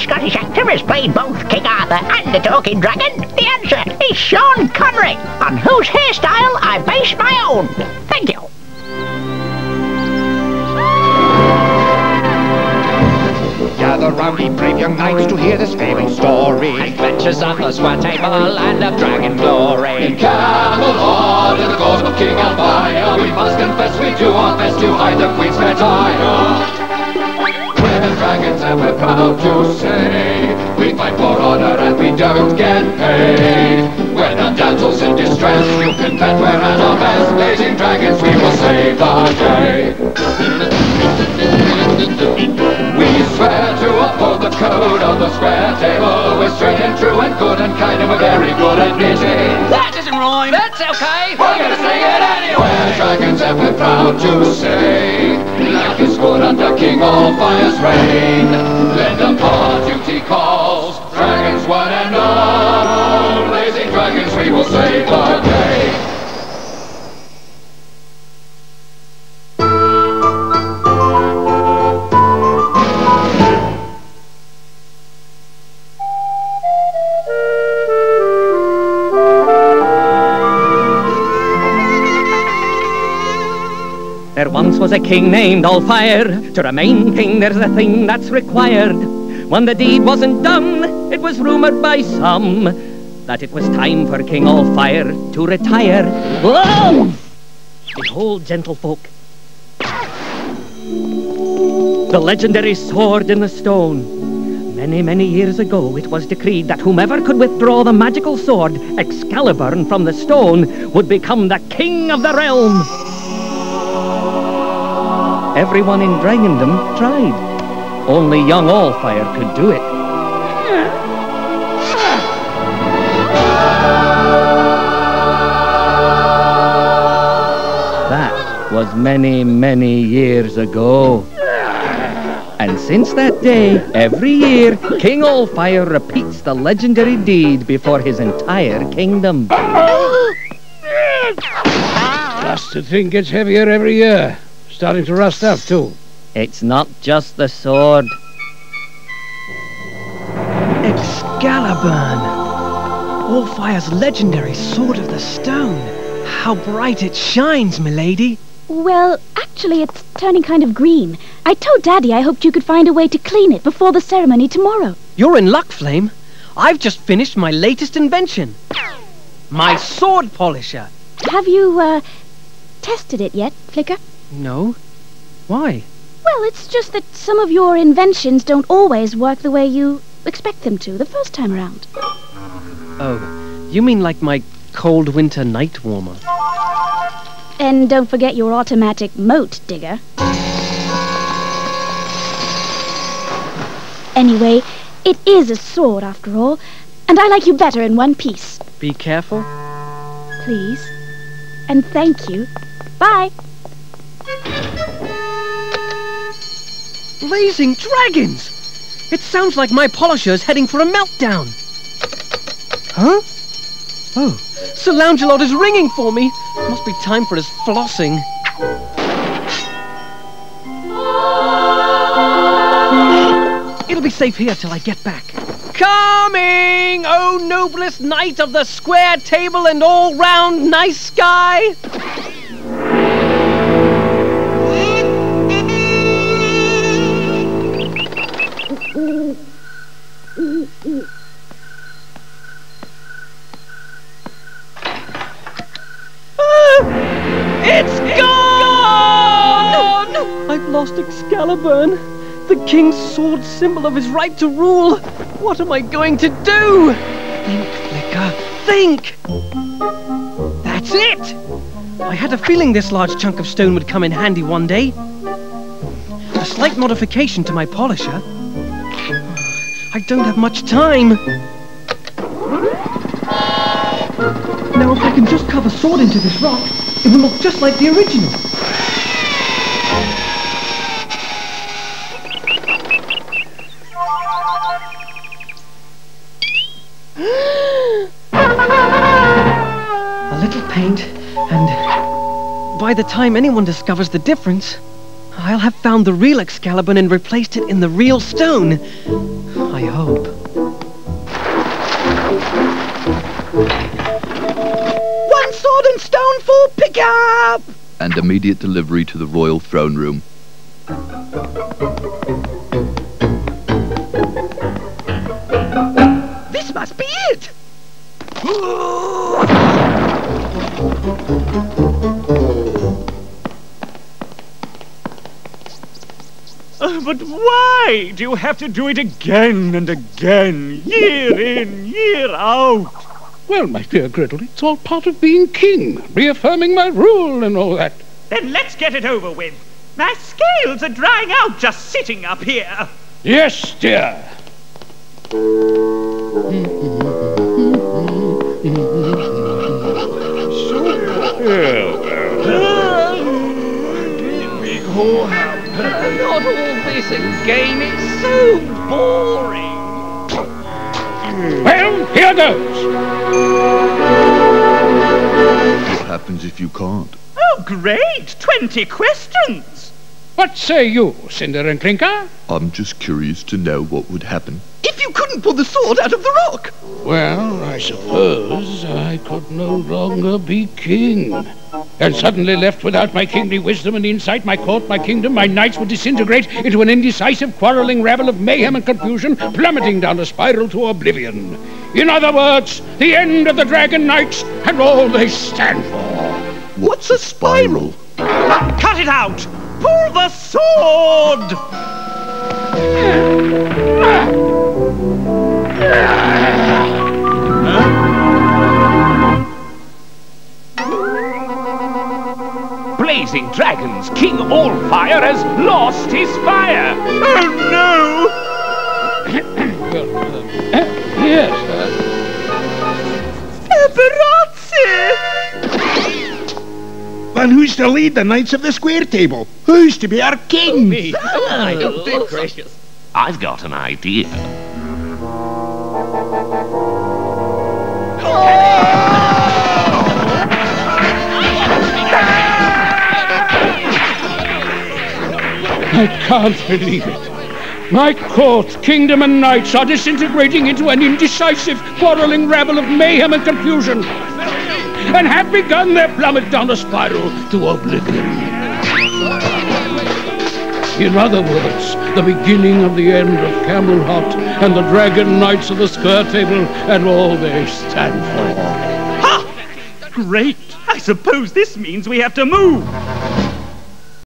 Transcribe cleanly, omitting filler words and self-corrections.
Scottish actor has played both King Arthur and the Talking Dragon? The answer is Sean Connery, on whose hairstyle I base my own. Thank you. Gather round, ye brave young knights, to hear this fable story. Adventures of the square table and of dragon glory. In Camelot, in the court of King Aurthire, we must confess we do our best to hide the queen's fair tire. We're the dragons and we're proud to say we fight for honor and we don't get paid. When our damsels in distress, you can bet we're at our best. Blazing dragons, we will save the day. We swear to uphold the code of the square table. We're straight and true and good and kind, and we're very good at knitting. That doesn't rhyme. That's okay. We're gonna sing it anyway. We're dragons and we're proud to say life is good under King Aurfire's reign. Lend them our duty calls, dragons one and all. Blazing dragons, we will save the day. There once was a king named Aurfire. To remain king there's a thing that's required. When the deed wasn't done, it was rumoured by some that it was time for King Aurfire to retire. Whoa! Behold, gentlefolk, the legendary sword in the stone. Many, many years ago it was decreed that whomever could withdraw the magical sword, Excaliburn, from the stone would become the king of the realm. Everyone in Dragondom tried. Only young Aurfire could do it. That was many, many years ago. And since that day, every year, King Aurfire repeats the legendary deed before his entire kingdom. Rusted thing gets heavier every year. Starting to rust up, too. It's not just the sword. Excaliburn! Aurfire's legendary sword of the stone. How bright it shines, milady. Well, actually, it's turning kind of green. I told Daddy I hoped you could find a way to clean it before the ceremony tomorrow. You're in luck, Flame. I've just finished my latest invention. My sword polisher. Have you, tested it yet, Flicker? No. Why? Well, it's just that some of your inventions don't always work the way you expect them to the first time around. Oh, you mean like my cold winter night warmer? And don't forget your automatic moat digger. Anyway, it is a sword after all, and I like you better in one piece. Be careful. Please. And thank you. Bye. Blazing dragons! It sounds like my polisher's heading for a meltdown. Huh? Oh, Sir Loungelord is ringing for me. Must be time for his flossing. It'll be safe here till I get back. Coming, oh noblest knight of the square table and all-round nice sky! It's gone! I've lost Excaliburn, the king's sword symbol of his right to rule. What am I going to do? Think, Flicker, think! That's it! I had a feeling this large chunk of stone would come in handy one day. A slight modification to my polisher. I don't have much time. Now if I can just carve a sword into this rock, it will look just like the original. A little paint, and by the time anyone discovers the difference, I'll have found the real Excaliburn and replaced it in the real stone. I hope. One sword and stone for pickup! And immediate delivery to the royal throne room. This must be it! But why do you have to do it again and again, year in, year out? Well, my dear Gretel, it's all part of being king, reaffirming my rule and all that. Then let's get it over with. My scales are drying out just sitting up here. Yes, dear. Not all this again, it's so boring. Well, here goes. What happens if you can't? Oh, great! 20 questions! What say you, Cinder and Clinker? I'm just curious to know what would happen. If you couldn't pull the sword out of the rock! Well, I suppose I could no longer be king. And suddenly left without my kingly wisdom and insight, my court, my kingdom, my knights would disintegrate into an indecisive, quarrelling rabble of mayhem and confusion, plummeting down a spiral to oblivion. In other words, the end of the Dragon Knights and all they stand for. What's a spiral? Cut it out! Pull the sword! Blazing dragons, King Aurfire has lost his fire! Oh no! Yes, And who's to lead the Knights of the Square Table? Who's to be our king? Me. Oh, good gracious. I've got an idea. I can't believe it. My court, kingdom and knights are disintegrating into an indecisive, quarrelling rabble of mayhem and confusion, and have begun their plummet down a spiral to oblivion. In other words, the beginning of the end of Camelot and the Dragon Knights of the Square Table and all they stand for. Ha! Great! I suppose this means we have to move.